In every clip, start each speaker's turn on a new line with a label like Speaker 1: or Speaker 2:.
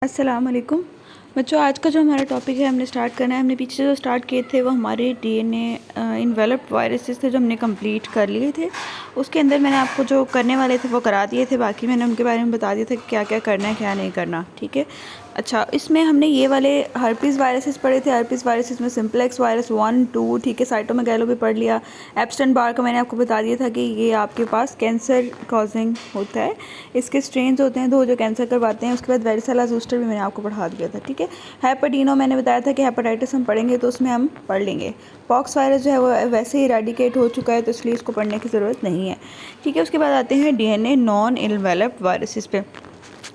Speaker 1: अस्सलाम वालेकुम बच्चों। आज का जो हमारा टॉपिक है हमने स्टार्ट करना है। हमने पीछे जो स्टार्ट किए थे वो हमारे डीएनए इन्वेलप्ड वायरसेस थे जो हमने कंप्लीट कर लिए थे। उसके अंदर मैंने आपको जो करने वाले थे वो करा दिए थे, बाकी मैंने उनके बारे में बता दिया था कि क्या क्या करना है क्या नहीं करना। ठीक है। अच्छा, इसमें हमने ये वाले हर्पीज़ वायरसेस पढ़े थे। हर्पीज़ वायरसेस में सिंपलेक्स वायरस 1, 2, ठीक है, साइटोमेगालो भी पढ़ लिया। एप्स्टन बार का मैंने आपको बता दिया था कि ये आपके पास कैंसर कॉजिंग होता है। इसके स्ट्रेन्स होते हैं दो जो कैंसर करवाते हैं। उसके बाद वेरिसेला ज़ोस्टर भी मैंने आपको पढ़ा दिया था। ठीक है। हेपेटिनो मैंने बताया था कि हेपेटाइटिस हम पढ़ेंगे तो उसमें हम पढ़ लेंगे। पॉक्स वायरस जो है वो वैसे ही इरेडिकेट हो चुका है तो इसलिए इसको पढ़ने की ज़रूरत नहीं है। ठीक है। उसके बाद आते हैं डीएनए नॉन इन्वेलप्ड वायरसेस पे।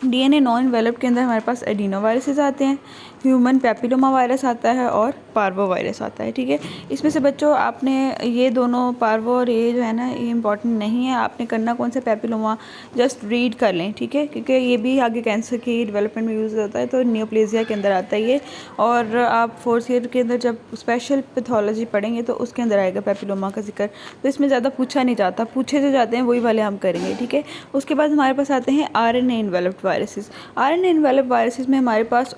Speaker 1: डीएनए नॉन इन्वेलप्ड के अंदर हमारे पास एडिनो वायरसेस आते हैं, ह्यूमन पैपिलोमा वायरस आता है और पार्वो वायरस आता है। ठीक है। इसमें से बच्चों आपने ये दोनों पार्वो और ये जो है ना ये इंपॉर्टेंट नहीं है। आपने करना कौन सा पैपिलोमा जस्ट रीड कर लें। ठीक है, क्योंकि ये भी आगे कैंसर की डेवलपमेंट में यूज़ होता है तो नियोप्लेजिया के अंदर आता है ये। और आप फोर्थ ईयर के अंदर जब स्पेशल पैथोलॉजी पढ़ेंगे तो उसके अंदर आएगा पैपिलोमा का जिक्र। तो इसमें ज़्यादा पूछा नहीं जाता, पूछे जो जाते हैं वही वाले हम करेंगे। ठीक है। उसके बाद हमारे पास आते हैं RNA enveloped viruses. RNA enveloped viruses में हमारे पास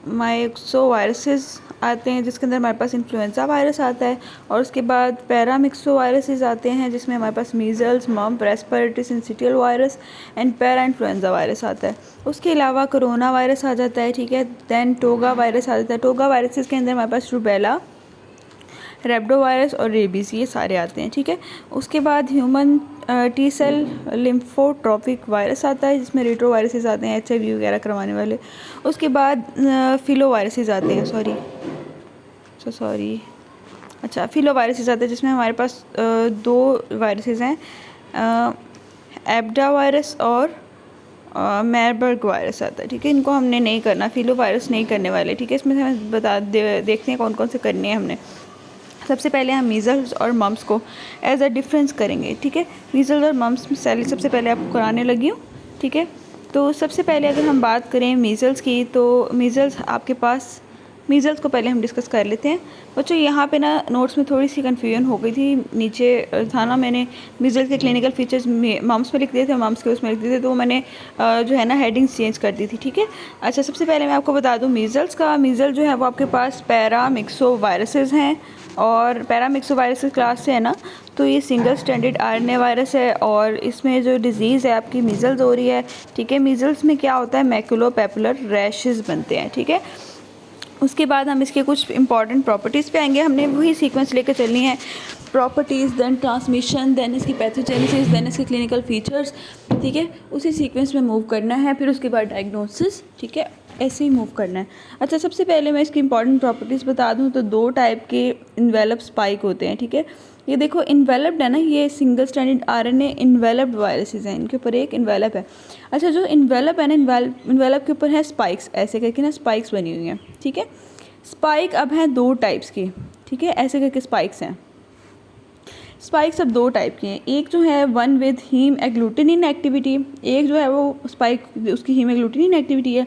Speaker 1: माइक्सो वायरसेस आते हैं जिसके अंदर हमारे पास इन्फ्लुएंजा वायरस आता है। और उसके बाद पैरामिक्सो वायरसेस आते हैं जिसमें हमारे पास measles, mump, respiratory syncytial virus and para influenza virus आता है। उसके अलावा कोरोना वायरस आ जाता है। ठीक है। दैन टोगा वायरस आ जाता है। टोगा वायरसेस के अंदर हमारे पास रूबेला, रेब्डो वायरस और रेबीज़ ये सारे आते हैं। ठीक है। उसके बाद ह्यूमन टी सेल लिम्फोट्रॉपिक वायरस आता है जिसमें रेट्रो वायरसेस आते हैं, एचआईवी वगैरह करवाने वाले। उसके बाद फिलो वायरसेस आते हैं, फिलो वायरसेस आते हैं जिसमें हमारे पास दो वायरसेस हैं, एब्डा वायरस और मैरबर्ग वायरस आता है। ठीक है। इनको हमने नहीं करना, फिलो वायरस नहीं करने वाले। ठीक है। इसमें से हमें देखते हैं कौन कौन से करने हैं हमने। सबसे पहले हम मीज़ल्स और मम्प्स को एज अ डिफरेंस करेंगे। ठीक है। मीज़ल्स और मम्प्स में सबसे पहले आपको कराने लगी हूँ। ठीक है। तो सबसे पहले अगर हम बात करें मीज़ल्स की तो मीज़ल्स को पहले हम डिस्कस कर लेते हैं। बच्चों यहाँ पे ना नोट्स में थोड़ी सी कन्फ्यूजन हो गई थी। नीचे था ना मैंने मीज़ल्स के क्लिनिकल फीचर्स मम्प्स में लिख दिए थे, मम्प्स के उसमें लिख दिए थे, तो मैंने जो है ना हेडिंग्स चेंज कर दी थी। ठीक है। अच्छा, सबसे पहले मैं आपको बता दूँ मीज़ल्स का। मीज़ल जो है वो आपके पास पैरामिक्सो वायरसेस हैं और पैरामिक्सो वायरस क्लास से है ना, तो ये सिंगल स्टैंडर्ड आरएनए वायरस है और इसमें जो डिज़ीज़ है आपकी मीज़ल्स हो रही है। ठीक है। मीज़ल्स में क्या होता है, मैकुलोपैपुलर रैशेस बनते हैं। ठीक है। उसके बाद हम इसके कुछ इंपॉर्टेंट प्रॉपर्टीज़ पे आएंगे। हमने वही सीक्वेंस लेकर चलनी है, प्रॉपर्टीज़, देन ट्रांसमिशन, देन इसकी पैथोजेनेसिस, देन इसके क्लिनिकल फीचर्स। ठीक है। उसी सीक्वेंस में मूव करना है, फिर उसके बाद डायग्नोसिस। ठीक है। ऐसे ही मूव करना है। अच्छा, सबसे पहले मैं इसकी इंपॉर्टेंट प्रॉपर्टीज़ बता दूं तो दो टाइप के इन्वेलप स्पाइक होते हैं। ठीक है। ये देखो इन्वेलप्ड है ना, ये single standard RNA enveloped viruses हैं, इनके ऊपर एक इन्वेलप है। अच्छा, जो इन्वेलप है ना, इन्वेलप के ऊपर है स्पाइक्स, ऐसे करके ना स्पाइक्स बनी हुई हैं। ठीक है। स्पाइक अब हैं दो टाइप्स की। ठीक है। ऐसे करके स्पाइक्स हैं। स्पाइक्स अब दो टाइप के हैं। एक जो है one with haemagglutinin activity, एक जो है वो स्पाइक उसकी हीम एग्लूटिनिन एक्टिविटी है।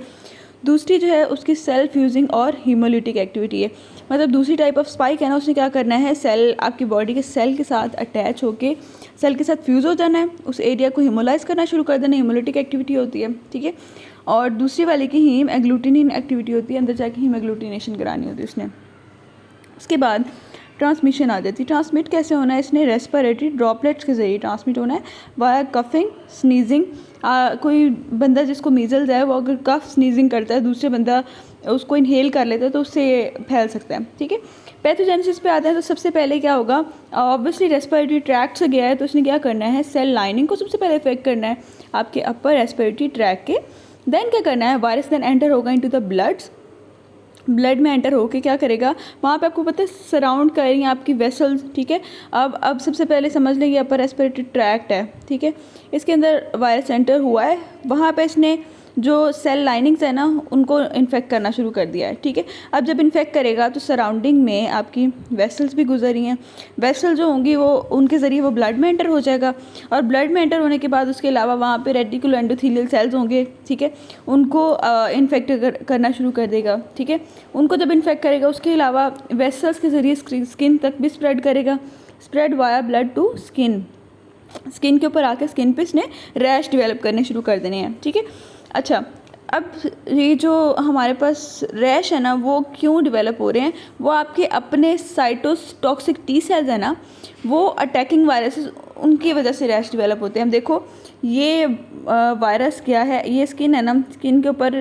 Speaker 1: दूसरी जो है उसकी सेल फ्यूजिंग और हीमोलिटिक एक्टिविटी है। मतलब दूसरी टाइप ऑफ स्पाइक है ना, उसने क्या करना है, सेल आपकी बॉडी के सेल के साथ अटैच होके सेल के साथ फ्यूज़ हो जाना है, उस एरिया को हीमोलाइज करना शुरू कर देना, हीमोलिटिक एक्टिविटी होती है। ठीक है। और दूसरी वाले की हीम एग्लूटिनिन एक्टिविटी होती है, अंदर जाके हीम एग्लूटिनेशन करानी होती है उसने। उसके बाद ट्रांसमिशन आ जाती है। ट्रांसमिट कैसे होना है, इसने रेस्पिरेटरी ड्रॉपलेट्स के ज़रिए ट्रांसमिट होना है, वाया कफिंग, स्नीजिंग। कोई बंदा जिसको मीज़ल्स है वो अगर कफ स्नीजिंग करता है, दूसरे बंदा उसको इनहेल कर लेता है तो उससे फैल सकता है। ठीक है। पैथोजेनेसिस पे आते हैं तो सबसे पहले क्या होगा, ऑब्वियसली रेस्पिरेटरी ट्रैक्ट से गया है तो उसने क्या करना है, सेल लाइनिंग को सबसे पहले इफेक्ट करना है आपके अपर रेस्पिरेटरी ट्रैक के। देन क्या करना है, वायरस देन एंटर होगा इनटू द ब्लड में एंटर होके क्या करेगा, वहाँ पे आपको पता है सराउंड करेंगे आपकी वेसल्स। ठीक है। अब सबसे पहले समझ लें कि अपर रेस्पिरेटरी ट्रैक्ट है। ठीक है। इसके अंदर वायरस एंटर हुआ है, वहाँ पे इसने जो सेल लाइनिंग्स है ना उनको इन्फेक्ट करना शुरू कर दिया है। ठीक है। अब जब इन्फेक्ट करेगा तो सराउंडिंग में आपकी वेसल्स भी गुजर रही हैं, वेसल जो होंगी वो उनके ज़रिए वो ब्लड में एंटर हो जाएगा और ब्लड में एंटर होने के बाद उसके अलावा वहाँ पे रेटिकुलो एंडोथेलियल सेल्स होंगे। ठीक है। उनको इन्फेक्ट करना शुरू कर देगा। ठीक है। उनको जब इन्फेक्ट करेगा उसके अलावा वेसल्स के ज़रिए स्किन तक भी स्प्रेड करेगा, spread via blood to skin. Skin के ऊपर आके स्किन पे इसने रैश डेवलप करने शुरू कर देने हैं, ठीक है। अच्छा, अब ये जो हमारे पास रैश है ना वो क्यों डेवलप हो रहे हैं, वो आपके अपने साइटोटॉक्सिक टी सेल्स है ना, वो अटैकिंग वायरसेस, उनकी वजह से रैश डेवलप होते हैं। अब देखो ये वायरस क्या है, ये स्किन है ना, स्किन के ऊपर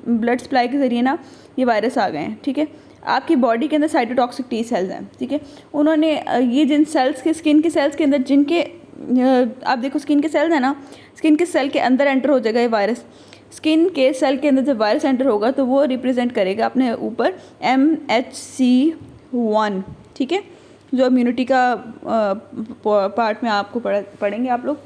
Speaker 1: ब्लड सप्लाई के ज़रिए ना ये वायरस आ गए हैं, ठीक है। आपकी बॉडी के अंदर साइटोटॉक्सिक टी सेल्स हैं, ठीक है। उन्होंने ये जिन सेल्स के, स्किन के सेल्स के अंदर जिनके, आप देखो स्किन के सेल्स है ना, स्किन के सेल के अंदर एंटर हो जाएगा ये वायरस। स्किन के सेल के अंदर जब वायरस एंटर होगा तो वो रिप्रेजेंट करेगा अपने ऊपर MHC1, ठीक है, जो इम्यूनिटी का पार्ट में आपको पढ़ेंगे आप लोग।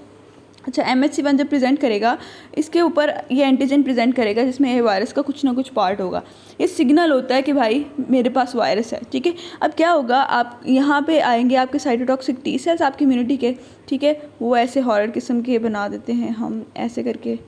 Speaker 1: अच्छा, MHC1 जब प्रेजेंट करेगा, इसके ऊपर ये एंटीजन प्रेजेंट करेगा जिसमें ये वायरस का कुछ ना कुछ पार्ट होगा। ये सिग्नल होता है कि भाई मेरे पास वायरस है, ठीक है। अब क्या होगा, आप यहाँ पे आएंगे आपके साइटोटॉक्सिक टी सेल्स आपकी इम्यूनिटी के, ठीक है, वो ऐसे हॉरर किस्म के बना देते हैं हम ऐसे करके,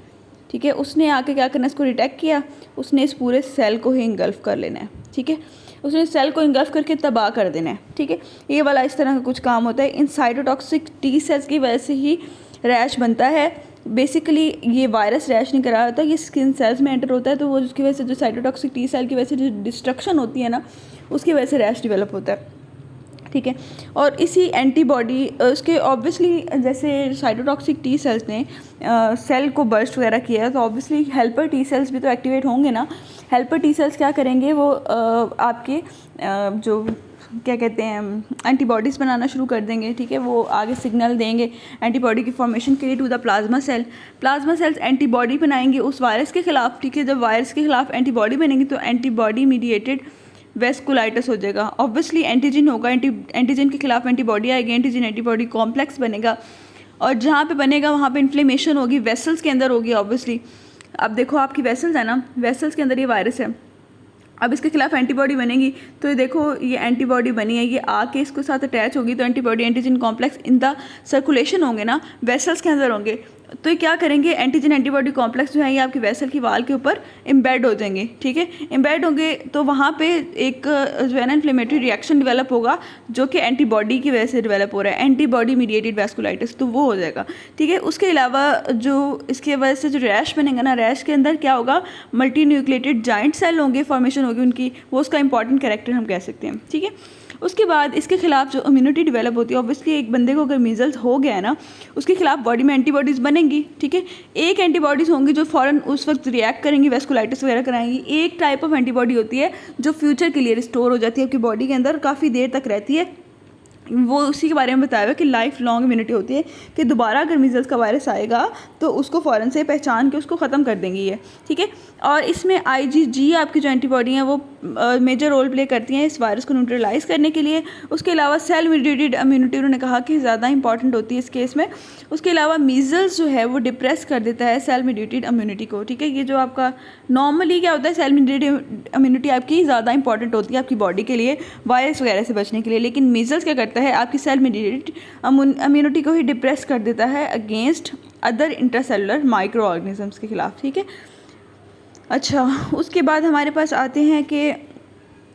Speaker 1: ठीक है। उसने आके क्या करना है, इसको डिटेक्ट किया, उसने इस पूरे सेल को ही इंगल्फ कर लेना है, ठीक है। उसने सेल को इंगल्फ करके तबाह कर देना है, ठीक है। ये वाला इस तरह का कुछ काम होता है। इन साइटोटॉक्सिक टी सेल्स की वजह से ही रैश बनता है। बेसिकली ये वायरस रैश नहीं करा होता, ये स्किन सेल्स में एंटर होता है, तो वो उसकी वजह से जो साइटोटॉक्सिक टी सेल की वजह से जो डिस्ट्रक्शन होती है ना, उसकी वजह से रैश डेवलप होता है, ठीक है। और इसी एंटीबॉडी उसके ऑब्वियसली, जैसे साइटोटॉक्सिक टी सेल्स ने सेल को बर्स्ट वगैरह किया है, तो ऑब्वियसली हेल्पर टी सेल्स भी तो एक्टिवेट होंगे ना। हेल्पर टी सेल्स क्या करेंगे, वो आपके जो क्या कहते हैं एंटीबॉडीज़ बनाना शुरू कर देंगे, ठीक है। वो आगे सिग्नल देंगे एंटीबॉडी की फॉर्मेशन के लिए to the plasma cell. Plasma cells antibody बनाएंगे उस वायरस के ख़िलाफ़, ठीक है। जब वायरस के ख़िलाफ़ एंटीबॉडी बनेंगी तो एंटीबॉडी मीडिएटेड वेस्कुलाइटिस हो जाएगा। ऑब्वियसली एंटीजन होगा, एंटीजन के खिलाफ एंटीबॉडी आएगी, एंटीजन एंटीबॉडी कॉम्प्लेक्स बनेगा, और जहाँ पे बनेगा वहाँ पे इन्फ्लेमेशन होगी, वेसल्स के अंदर होगी ऑब्वियसली। अब देखो आपकी वेसल्स है ना, वेसल्स के अंदर ये वायरस है, अब इसके खिलाफ एंटीबॉडी बनेगी, तो ये देखो ये एंटीबॉडी बनी है, ये आके इसके साथ अटैच होगी, तो antibody antigen complex in the circulation होंगे ना, वेसल्स के अंदर होंगे, तो ये क्या करेंगे, एंटीजन एंटीबॉडी कॉम्प्लेक्स जो है ये आपकी वेसल की वाल के ऊपर एम्बेड हो जाएंगे, ठीक है। एम्बेड होंगे तो वहाँ पे एक जो है ना इन्फ्लेमेटरी रिएक्शन डेवलप होगा, जो कि एंटीबॉडी की वजह से डेवलप हो रहा है, एंटीबॉडी मीडिएटेड वेस्कुलाइटिस, तो वो हो जाएगा, ठीक है। उसके अलावा जो इसके वजह से जो रैश बनेगा ना, रैश के अंदर क्या होगा, मल्टी न्यूक्लिएटेड जॉइंट सेल होंगे, फॉर्मेशन होगी उनकी, वो उसका इंपॉर्टेंट कैरेक्टर हम कह सकते हैं, ठीक है। उसके बाद इसके खिलाफ जो इम्यूनिटी डेवलप होती है, ऑब्वियसली एक बंदे को अगर मीजल्स हो गया है ना, उसके खिलाफ बॉडी में एंटीबॉडीज़ बनेंगी, ठीक है। एक एंटीबॉडीज़ होंगी जो फ़ौरन उस वक्त रिएक्ट करेंगी, वेस्कुलाइटिस वगैरह कराएंगी। एक टाइप ऑफ एंटीबॉडी होती है जो फ्यूचर के लिए रिस्टोर हो जाती है, आपकी बॉडी के अंदर काफ़ी देर तक रहती है, वो उसी के बारे में बताया हुआ कि लाइफ लॉन्ग इम्यूनिटी होती है, कि दोबारा अगर मीजल्स का वायरस आएगा तो उसको फ़ौरन से पहचान के उसको ख़त्म कर देंगी ये, ठीक है। और इसमें IgG आपकी जो एंटीबॉडी हैं वो मेजर रोल प्ले करती हैं इस वायरस को न्यूट्रलाइज करने के लिए। उसके अलावा सेल मीडिएटेड इम्यूनिटी उन्होंने कहा कि ज़्यादा इंपॉर्टेंट होती है इस केस में। उसके अलावा मीजल्स जो है वो डिप्रेस कर देता है सेल मीडिएटेड इम्यूनिटी को, ठीक है। ये जो आपका नॉर्मली क्या होता है, सेल मीडिएटेड इम्यूनिटी आपकी ज़्यादा इंपॉर्टेंट होती है आपकी बॉडी के लिए, वायरस वगैरह से बचने के लिए, लेकिन मीजल्स क्या करता है, आपकी सेल मीडिएटेड इम्यूनिटी को ही डिप्रेस कर देता है against other intracellular micro organisms के खिलाफ, ठीक है। अच्छा, उसके बाद हमारे पास आते हैं कि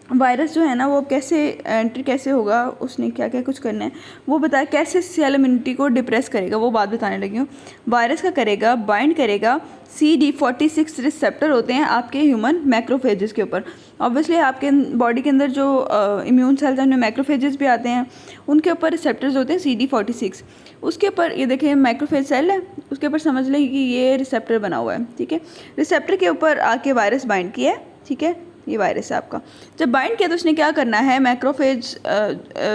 Speaker 1: वायरस जो है ना वो कैसे एंट्री कैसे होगा, उसने क्या क्या कुछ करना है वो बताया, कैसे सेल इम्यूनिटी को डिप्रेस करेगा वो बात बताने लगी हूँ। वायरस का करेगा, बाइंड करेगा CD46 रिसेप्टर होते हैं आपके ह्यूमन मैक्रोफेजेस के ऊपर। ऑब्वियसली आपके बॉडी के अंदर जो इम्यून सेल्स हैं उनमें मैक्रोफेजेस भी आते हैं, उनके ऊपर रिसेप्टर्स होते हैं CD46। उसके ऊपर ये देखिए मैक्रोफेज सेल है, उसके ऊपर समझ लें कि ये रिसेप्टर बना हुआ है, ठीक है। रिसेप्टर के ऊपर आके वायरस बाइंड किया है, ठीक है, ये वायरस है आपका। जब बाइंड किया तो उसने क्या करना है, मैक्रोफेज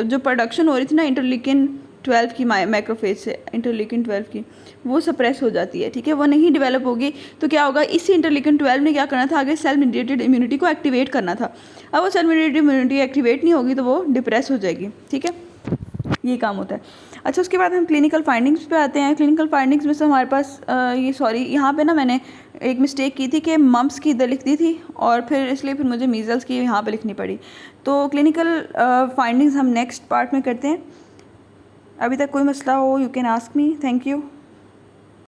Speaker 1: जो प्रोडक्शन हो रही थी ना इंटरल्यूकिन 12 की, मैक्रोफेज से इंटरल्यूकिन 12 की, वो सप्रेस हो जाती है, ठीक है, वो नहीं डेवलप होगी। तो क्या होगा, इसी इंटरल्यूकिन 12 ने क्या करना था, आगे सेल मीडिएटेड इम्यूनिटी को एक्टिवेट करना था। अब वो सेल मीडिएटेड इम्यूनिटी एक्टिवेट नहीं होगी तो वो डिप्रेस हो जाएगी, ठीक है, ये काम होता है। अच्छा, उसके बाद हम क्लिनिकल फाइंडिंग्स पे आते हैं। क्लिनिकल फाइंडिंग्स में से हमारे पास यहाँ पे ना मैंने एक मिस्टेक की थी कि मम्स की इधर लिख दी थी, और फिर इसलिए फिर मुझे मीज़ल्स की यहाँ पे लिखनी पड़ी। तो क्लिनिकल फाइंडिंग्स हम नेक्स्ट पार्ट में करते हैं। अभी तक कोई मसला हो, you can ask me. Thank you.